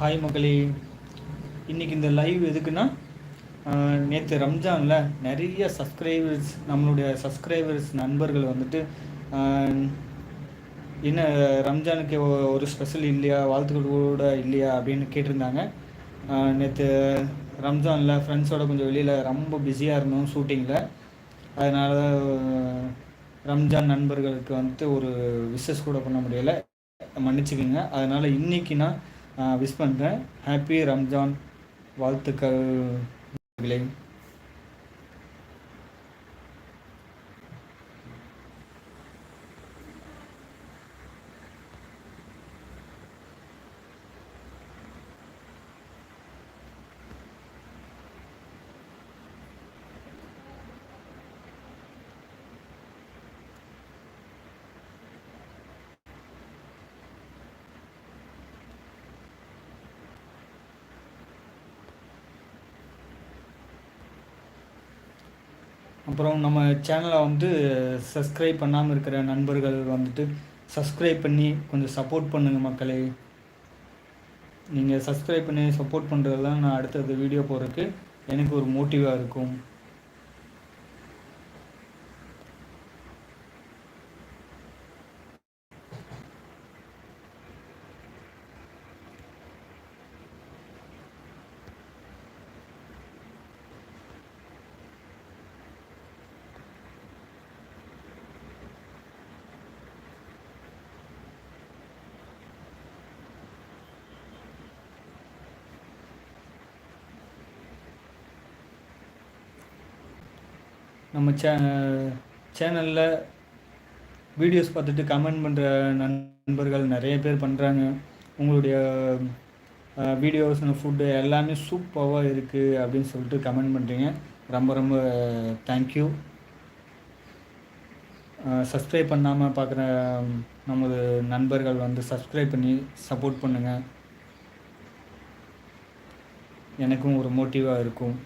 Hi மக்களே. இன்றைக்கி இந்த லைவ் எதுக்குன்னா, நேற்று ரம்ஜானில் நிறைய நம்மளுடைய சப்ஸ்கிரைபர்ஸ் நண்பர்கள் வந்துட்டு என்ன ரம்ஜானுக்கு ஒரு ஸ்பெஷல் இல்லையா, வாழ்த்துக்கள் கூட இல்லையா அப்படின்னு கேட்டிருந்தாங்க. நேற்று ரம்ஜானில் ஃப்ரெண்ட்ஸோடு கொஞ்சம் வெளியில் ரொம்ப பிஸியாக இருந்தோம் ஷூட்டிங்கில். அதனால் ரம்ஜான் நண்பர்களுக்கு வந்துட்டு ஒரு விஷஸ் கூட பண்ண முடியலை, மன்னிச்சுக்கிங்க. அதனால் இன்றைக்கி நான் விஷ் பண்ணுறேன். ஹாப்பி ரம்ஜான் வாழ்த்துக்கள். அப்புறம் நம்ம சேனலை வந்து சப்ஸ்கிரைப் பண்ணாமல் இருக்கிற நண்பர்கள் வந்துட்டு சப்ஸ்கிரைப் பண்ணி கொஞ்சம் சப்போர்ட் பண்ணுங்கள் மக்களே. நீங்கள் சப்ஸ்கிரைப் பண்ணி சப்போர்ட் பண்ணுறது தான் நான் அடுத்தது வீடியோ போடுறதுக்கு எனக்கு ஒரு மோட்டிவாக இருக்கும். நம்ம சேனலில் வீடியோஸ் பார்த்துட்டு கமெண்ட் பண்ணுற நண்பர்கள் நிறைய பேர் பண்ணுறாங்க. உங்களுடைய வீடியோஸ், ஃபுட்டு எல்லாமே சூப்பராக இருக்குது அப்படின்னு சொல்லிட்டு கமெண்ட் பண்ணுறீங்க. ரொம்ப ரொம்ப தேங்க்யூ. சப்ஸ்கிரைப் பண்ணாமல் பார்க்குற நமது நண்பர்கள் வந்து சப்ஸ்கிரைப் பண்ணி சப்போர்ட் பண்ணுங்கள், எனக்கும் ஒரு மோட்டிவாக இருக்கும்.